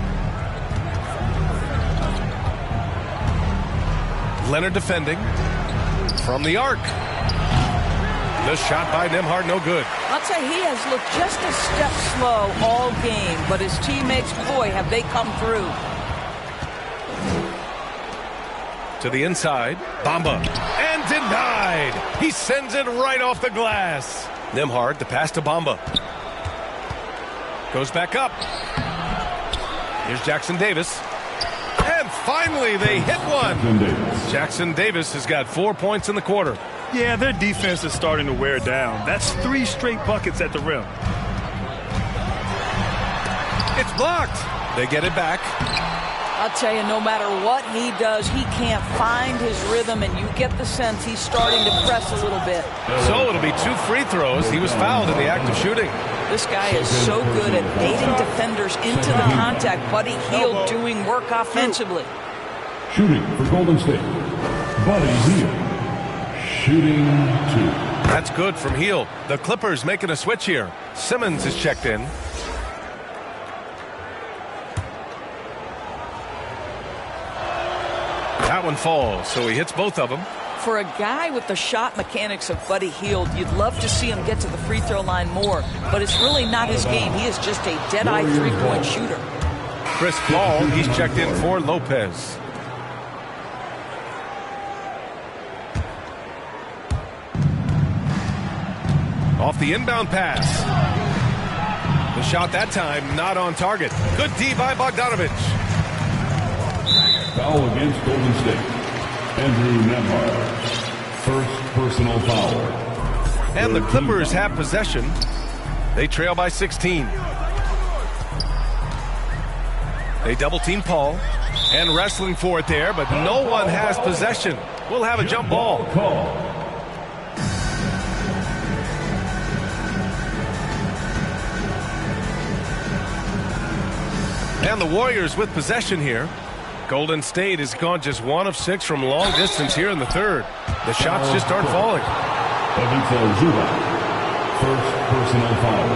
Leonard defending from the arc. The shot by Nembhard, no good. I'll tell you, he has looked just a step slow all game, but his teammates, boy, have they come through. To the inside, Bamba, and denied. He sends it right off the glass. Nembhard, the pass to Bamba. Goes back up. Here's Jackson Davis. And finally, they hit one. Jackson Davis has got 4 points in the quarter. Yeah, their defense is starting to wear down. That's 3 straight buckets at the rim. It's blocked. They get it back. I'll tell you, no matter what he does, he can't find his rhythm, and you get the sense he's starting to press a little bit. So it'll be 2 free throws. He was fouled in the act of shooting. This guy is so good at baiting defenders into the contact. Buddy Hield doing work offensively. Shooting for Golden State, Buddy Hield. Shooting 2. That's good from Hield. The Clippers making a switch here. Simmons is checked in. That one falls, so he hits both of them. For a guy with the shot mechanics of Buddy Hield, you'd love to see him get to the free throw line more, but it's really not his game. He is just a dead-eye three-point shooter. Chris Paul, he's checked in for Lopez. Off the inbound pass. The shot that time not on target. Good D by Bogdanovic. Foul against Golden State. Andrew Nembhard. First personal foul. And the Clippers have possession. They trail by 16. They double team Paul. And wrestling for it there, but no one has possession. We'll have a jump ball. Call. And the Warriors with possession here. Golden State has gone just 1 of 6 from long distance here in the third. The shots just aren't falling. First personal foul.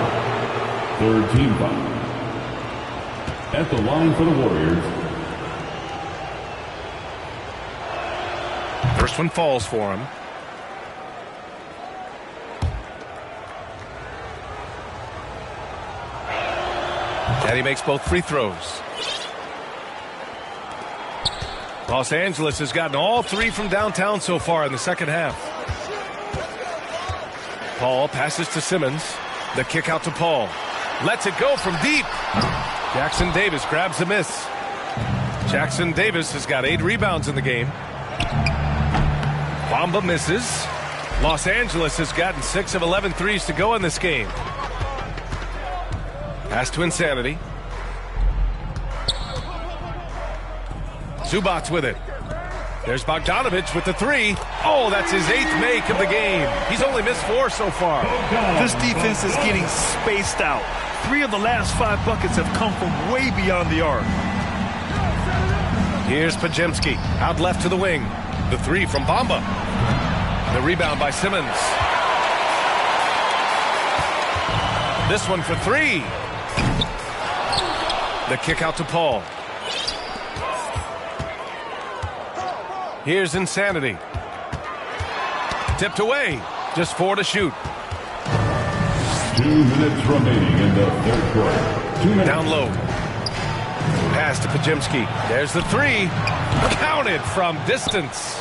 Third team foul. At the line for the Warriors. First one falls for him. And he makes both free throws. Los Angeles has gotten all 3 from downtown so far in the second half. Paul passes to Simmons. The kick out to Paul. Lets it go from deep. Jackson Davis grabs the miss. Jackson Davis has got 8 rebounds in the game. Bamba misses. Los Angeles has gotten 6 of 11 threes to go in this game. Pass to Insanity. Zubac with it. There's Bogdanovich with the 3. Oh, that's his 8th make of the game. He's only missed 4 so far. This defense is getting spaced out. 3 of the last 5 buckets have come from way beyond the arc. Here's Pajemski. Out left to the wing. The 3 from Bamba. The rebound by Simmons. This one for 3. The kick out to Paul. Here's Insanity. Tipped away. Just 4 to shoot. 2 minutes remaining in the third quarter. 2 minutes. Down low. Pass to Pajemski. There's the 3. Counted from distance.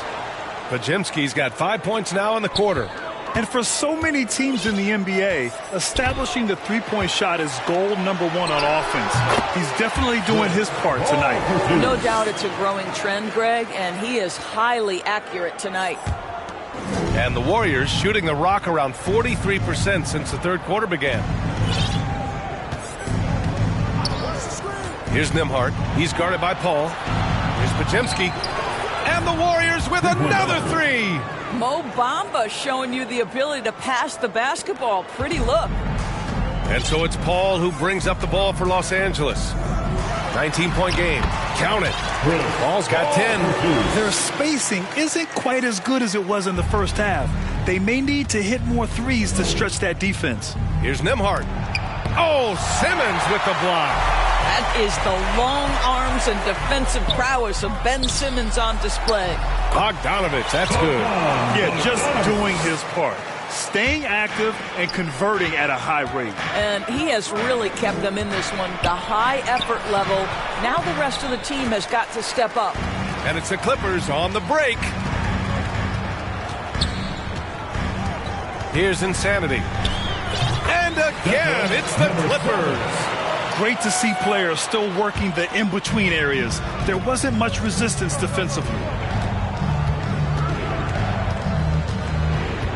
Pajemski's got 5 points now in the quarter. And for so many teams in the NBA, establishing the three-point shot is goal number 1 on offense. He's definitely doing his part tonight. No doubt it's a growing trend, Greg, and he is highly accurate tonight. And the Warriors shooting the rock around 43% since the third quarter began. Here's Nembhard. He's guarded by Paul. Here's Pajemski. And the Warriors with another 3. Mo Bamba showing you the ability to pass the basketball. Pretty look. And so it's Paul who brings up the ball for Los Angeles. 19-point game. Count it. Paul's got 10. Their spacing isn't quite as good as it was in the first half. They may need to hit more threes to stretch that defense. Here's Nembhard. Oh, Simmons with the block. That is the long arms and defensive prowess of Ben Simmons on display. Bogdanovich, that's good. Yeah, just doing his part. Staying active and converting at a high rate. And he has really kept them in this one. The high effort level. Now the rest of the team has got to step up. And it's the Clippers on the break. Here's Insanity. And again, it's the Clippers. Great to see players still working the in-between areas. There wasn't much resistance defensively.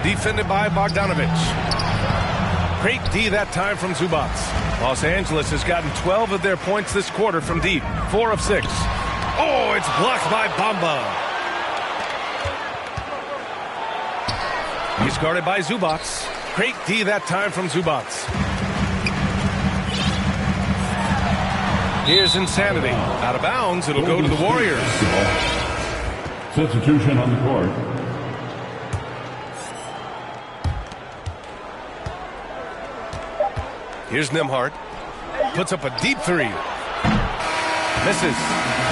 Defended by Bogdanovich. Great D that time from Zubac. Los Angeles has gotten 12 of their points this quarter from deep. 4 of 6. Oh, it's blocked by Bamba. He's guarded by Zubac. Great D that time from Zubac. Here's Insanity. Out of bounds, it'll go to the Warriors. Substitution on the court. Here's Nembhard. Puts up a deep 3. Misses.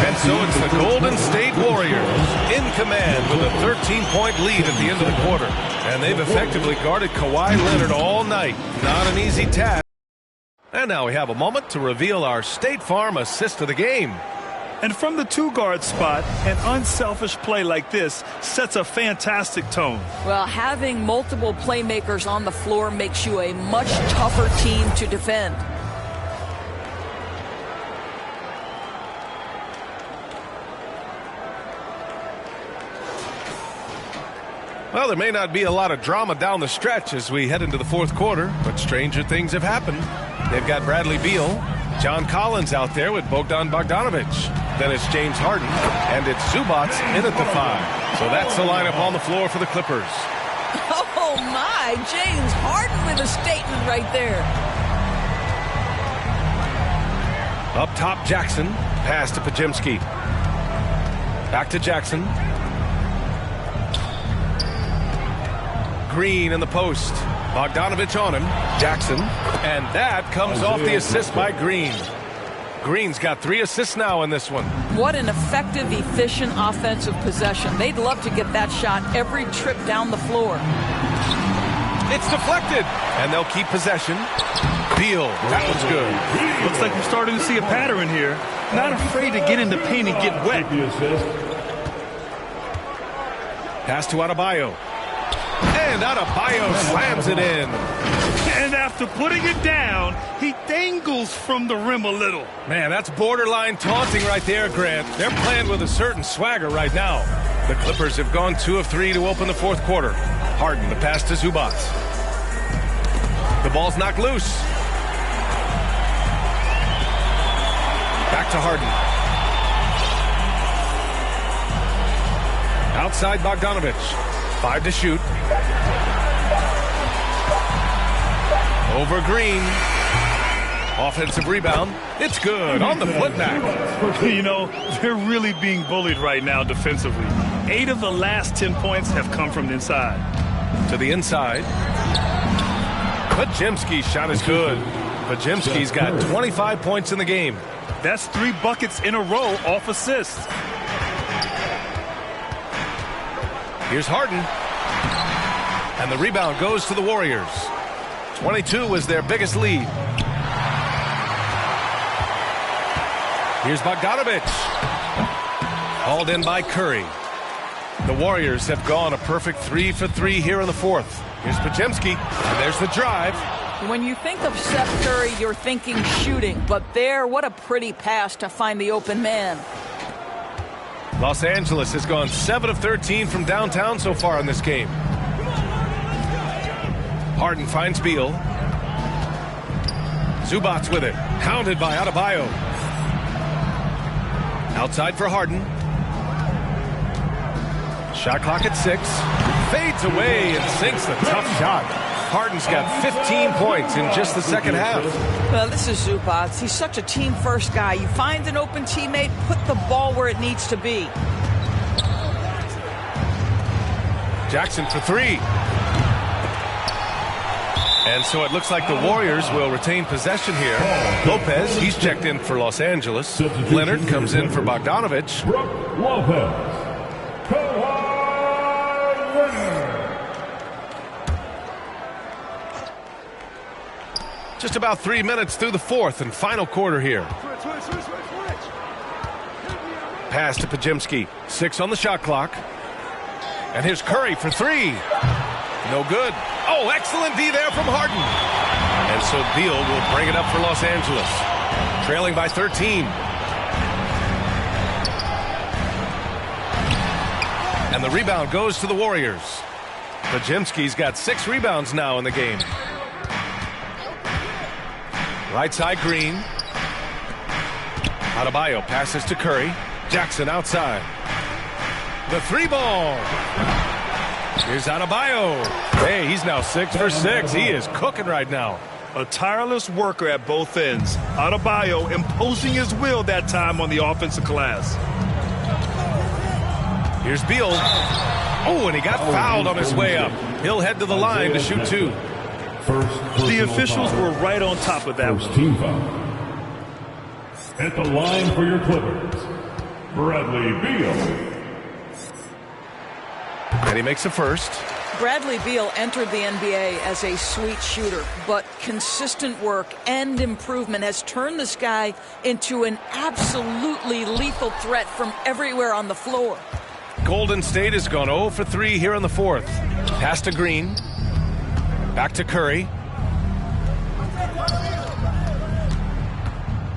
And so it's the Golden State Warriors in command with a 13-point lead at the end of the quarter. And they've effectively guarded Kawhi Leonard all night. Not an easy task. And now we have a moment to reveal our State Farm assist of the game. And from the 2-guard spot, an unselfish play like this sets a fantastic tone. Well, having multiple playmakers on the floor makes you a much tougher team to defend. Well, there may not be a lot of drama down the stretch as we head into the fourth quarter, but stranger things have happened. They've got Bradley Beal, John Collins out there with Bogdan Bogdanovich. Then it's James Harden, and it's Zubac in at the 5. So that's the lineup on the floor for the Clippers. Oh, my. James Harden with a statement right there. Up top, Jackson. Pass to Pajemski. Back to Jackson. Green in the post. Bogdanovich on him. Jackson. And that comes off the assist by Green. Green's got 3 assists now in this one. What an effective, efficient offensive possession. They'd love to get that shot every trip down the floor. It's deflected, and they'll keep possession. Beal, that was good. Looks like we're starting to see a pattern here. Not afraid to get in the paint and get wet. Pass to Adebayo. And Adebayo slams it in. And after putting it down, he dangles from the rim a little. Man, that's borderline taunting right there, Grant. They're playing with a certain swagger right now. The Clippers have gone 2 of 3 to open the fourth quarter. Harden, the pass to Zubac. The ball's knocked loose. Back to Harden. Outside Bogdanovich. 5 to shoot. Over Green. Offensive rebound. It's good on the putback. You know, they're really being bullied right now defensively. 8 of the last 10 points have come from the inside. To the inside. Podziemski's shot is good. Podziemski's got 25 points in the game. That's 3 buckets in a row off assists. Here's Harden. And the rebound goes to the Warriors. 22 was their biggest lead. Here's Bogdanovich. Hauled in by Curry. The Warriors have gone a perfect 3 for 3 here in the fourth. Here's Podziemski. And there's the drive. When you think of Steph Curry, you're thinking shooting. But there, what a pretty pass to find the open man. Los Angeles has gone 7 of 13 from downtown so far in this game. Harden finds Beal. Zubac with it. Hounded by Adebayo. Outside for Harden. Shot clock at 6. Fades away and sinks the tough shot. Harden's got 15 points in just the second half. Well, this is Zubac. He's such a team-first guy. You find an open teammate, put the ball where it needs to be. Jackson for 3. And so it looks like the Warriors will retain possession here. Lopez, he's checked in for Los Angeles. Leonard comes in for Bogdanovich. Lopez. Just about 3 minutes through the fourth and final quarter here. Pass to Podziemski. 6 on the shot clock. And here's Curry for 3. No good. Oh, excellent D there from Harden. And so Beal will bring it up for Los Angeles. Trailing by 13. And the rebound goes to the Warriors. Podziemski's got 6 rebounds now in the game. Right side Green. Adebayo passes to Curry. Jackson outside. The 3-ball. Here's Adebayo. Hey, he's now 6 for 6. He is cooking right now. A tireless worker at both ends. Adebayo imposing his will that time on the offensive glass. Here's Beal. Oh, and he got fouled on his way up. He'll head to the line to shoot 2. The officials were right on top of that one. Team foul. At the line for your Clippers, Bradley Beal. And he makes a first. Bradley Beal entered the NBA as a sweet shooter, but consistent work and improvement has turned this guy into an absolutely lethal threat from everywhere on the floor. Golden State has gone 0 for 3 here in the fourth. Pass to Green. Back to Curry.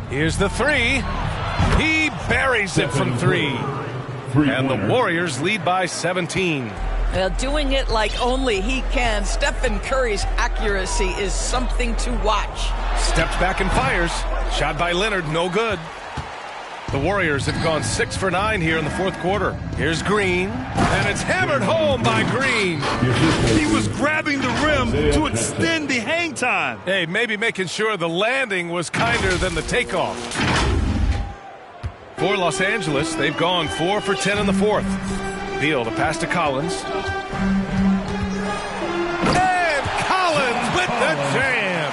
Here's the 3. He buries it from 3. And the Warriors lead by 17. Well, doing it like only he can. Stephen Curry's accuracy is something to watch. Steps back and fires. Shot by Leonard, no good. The Warriors have gone 6 for 9 here in the fourth quarter. Here's Green, and it's hammered home by Green. He was grabbing the rim to extend the hang time. Hey, maybe making sure the landing was kinder than the takeoff. For Los Angeles, they've gone 4 for 10 in the fourth. Beal to pass to Collins. And Collins with the jam.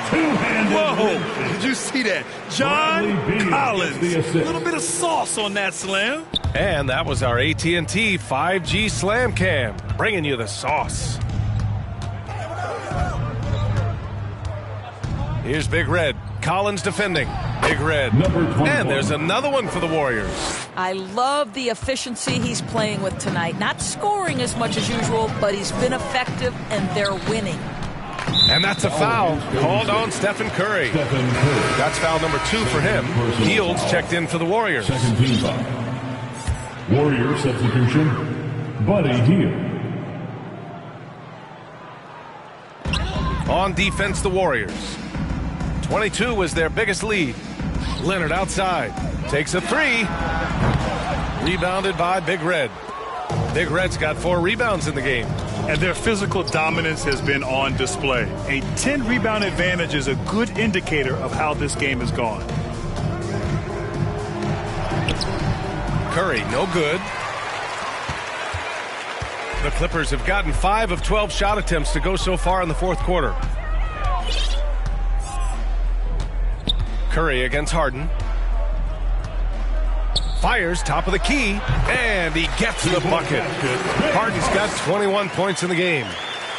Whoa, did you see that? John Collins. A little bit of sauce on that slam. And that was our AT&T 5G Slam Cam, bringing you the sauce. Here's Big Red. Collins defending. Big Red. And there's another one for the Warriors. I love the efficiency he's playing with tonight. Not scoring as much as usual, but he's been effective, and they're winning. And that's a foul called on Stephen Curry. That's foul number 2 for him. Fields checked in for the Warriors. Second team foul. Warrior substitution, Buddy Hield. On defense, the Warriors. 22 was their biggest lead. Leonard outside. Takes a 3. Rebounded by Big Red. Big Red's got 4 rebounds in the game. And their physical dominance has been on display. A 10-rebound advantage is a good indicator of how this game has gone. Curry, no good. The Clippers have gotten 5 of 12 shot attempts to go so far in the fourth quarter. Curry against Harden. Fires top of the key, and he gets the bucket. Harden's got 21 points in the game.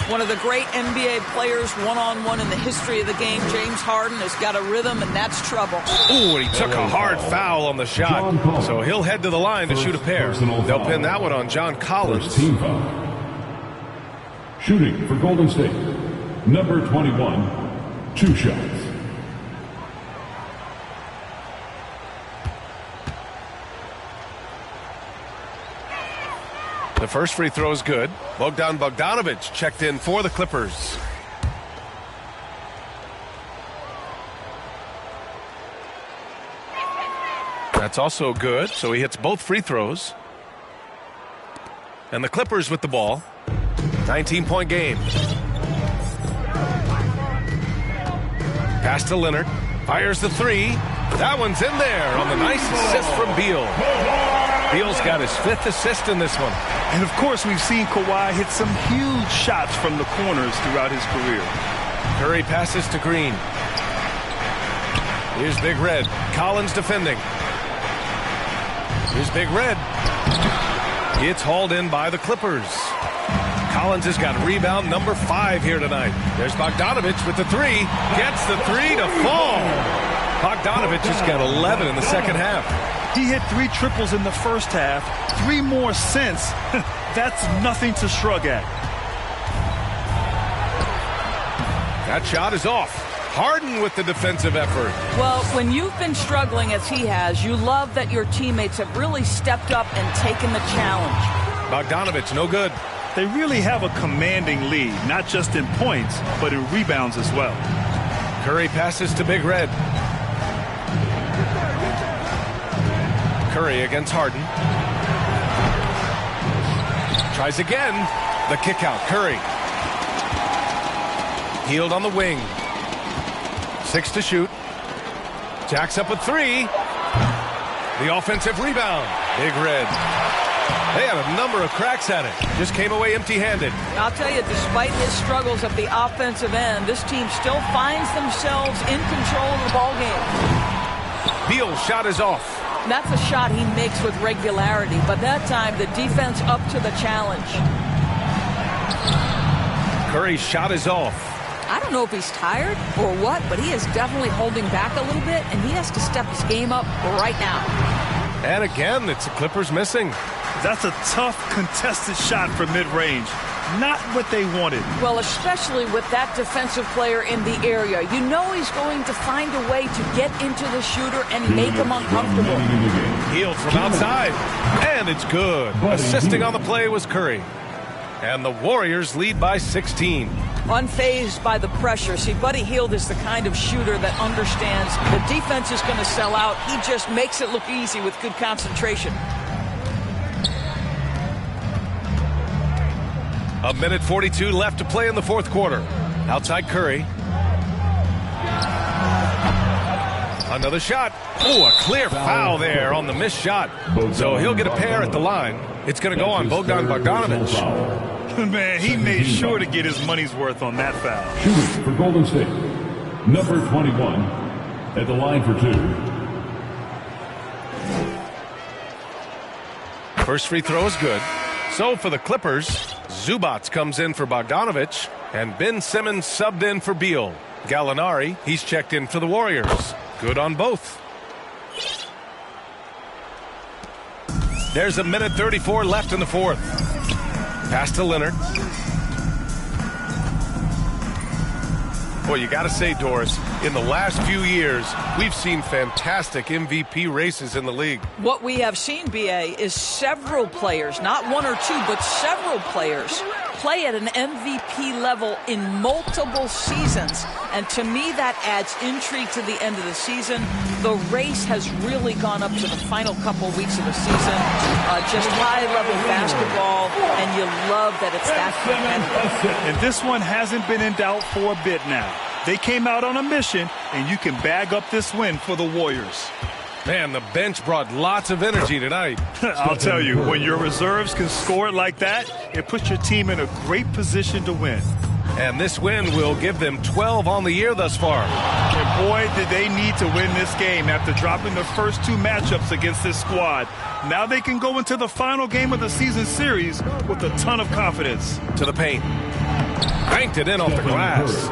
One of the great NBA players one-on-one in the history of the game, James Harden, has got a rhythm, and that's trouble. Ooh, and he took a hard foul on the shot, so he'll head to the line to shoot a pair. They'll pin that one on John Collins. First team foul. Shooting for Golden State, number 21, 2 shots. The first free throw is good. Bogdan Bogdanović checked in for the Clippers. That's also good, so he hits both free throws. And the Clippers with the ball. 19-point game. Pass to Leonard. Fires the 3. That one's in there on the nice assist from Beal. Beal's got his 5th assist in this one. And of course, we've seen Kawhi hit some huge shots from the corners throughout his career. Curry passes to Green. Here's Big Red. Collins defending. Here's Big Red. It's hauled in by the Clippers. Collins has got rebound number 5 here tonight. There's Bogdanović with the 3. Gets the 3 to fall. Bogdanović has got 11 in the second half. He hit 3 triples in the first half, 3 more since. That's nothing to shrug at. That shot is off. Harden with the defensive effort. Well, when you've been struggling as he has, you love that your teammates have really stepped up and taken the challenge. Bogdanović, no good. They really have a commanding lead, not just in points, but in rebounds as well. Curry passes to Big Red. Curry against Harden. Tries again. The kick out. Curry. Hield on the wing. 6 to shoot. Jacks up a 3. The offensive rebound. Big Red. They had a number of cracks at it. Just came away empty-handed. I'll tell you, despite his struggles at the offensive end, this team still finds themselves in control of the ballgame. Beal's shot is off. That's a shot he makes with regularity, but that time the defense up to the challenge. Curry's shot is off. I don't know if he's tired or what, but he is definitely holding back a little bit, and he has to step his game up right now. And again, it's the Clippers missing. That's a tough, contested shot from mid-range. Not what they wanted. Well, especially with that defensive player in the area. You know he's going to find a way to get into the shooter and make him uncomfortable. Hield from outside. And it's good. Assisting on the play was Curry. And the Warriors lead by 16. Unfazed by the pressure. See, Buddy Hield is the kind of shooter that understands the defense is going to sell out. He just makes it look easy with good concentration. A minute 42 left to play in the fourth quarter. Outside Curry. Another shot. Oh, a clear foul there on the missed shot. So he'll get a pair at the line. It's going to go on Bogdan Bogdanovic. Man, he made sure to get his money's worth on that foul. Shooting for Golden State, number 21, at the line for 2. First free throw is good. So for the Clippers, Zubats comes in for Bogdanovic, and Ben Simmons subbed in for Beal. Gallinari, he's checked in for the Warriors. Good on both. There's a minute 34 left in the fourth. Pass to Leonard. Boy, you got to say, Doris, in the last few years, we've seen fantastic MVP races in the league. What we have seen, BA, is several players, not one or two, but several players, play at an MVP level in multiple seasons. And to me, that adds intrigue to the end of the season. The race has really gone up to the final couple weeks of the season. Just high-level basketball, and you love that it's that competitive. And this one hasn't been in doubt for a bit now. They came out on a mission, and you can bag up this win for the Warriors. Man, the bench brought lots of energy tonight. I'll tell you, when your reserves can score it like that, it puts your team in a great position to win. And this win will give them 12 on the year thus far. And boy, did they need to win this game after dropping the first two matchups against this squad. Now they can go into the final game of the season series with a ton of confidence. To the paint. Banked it in off the glass.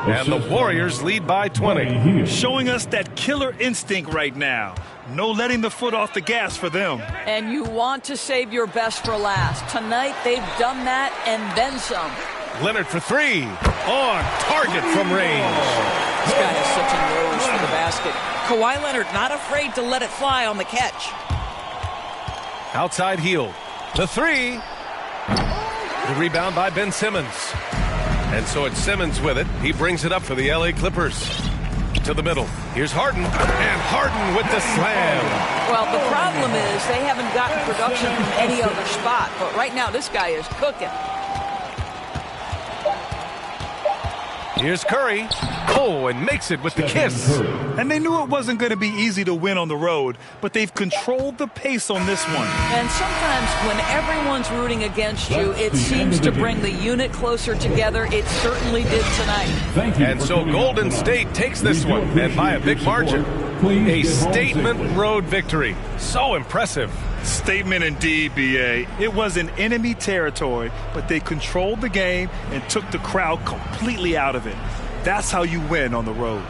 And the Warriors lead by 20. Showing us that killer instinct right now. No letting the foot off the gas for them. And you want to save your best for last. Tonight, they've done that and then some. Leonard for three. On target from range. This guy has such a nose for the basket. Kawhi Leonard not afraid to let it fly on the catch. Outside heel. The three. The rebound by Ben Simmons. And so it's Simmons with it. He brings it up for the LA Clippers. To the middle. Here's Harden. And Harden with the slam. Well, the problem is they haven't gotten production from any other spot. But right now, this guy is cooking. Here's Curry. Oh, and makes it with the kiss. And they knew it wasn't going to be easy to win on the road, but they've controlled the pace on this one. And sometimes when everyone's rooting against you, it seems to bring the unit closer together. It certainly did tonight. And so Golden State takes this one, and by a big margin. A statement road victory. So impressive. Statement indeed, BA. It was in enemy territory, but they controlled the game and took the crowd completely out of it. That's how you win on the road.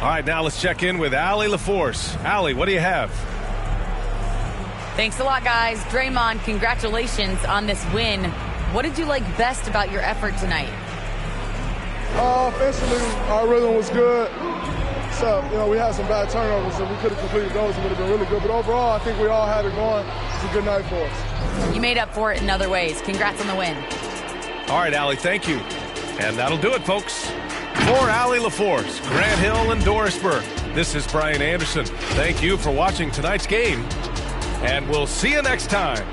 All right, now let's check in with Allie LaForce. Allie, what do you have? Thanks a lot, guys. Draymond, congratulations on this win. What did you like best about your effort tonight? Offensively, our rhythm was good. So, we had some bad turnovers, so we could have completed those. It would have been really good. But overall, I think we all had it going. It's a good night for us. You made up for it in other ways. Congrats on the win. All right, Allie, thank you. And that'll do it, folks. For Allie LaForce, Grant Hill, and Doris Burke, this is Brian Anderson. Thank you for watching tonight's game, and we'll see you next time.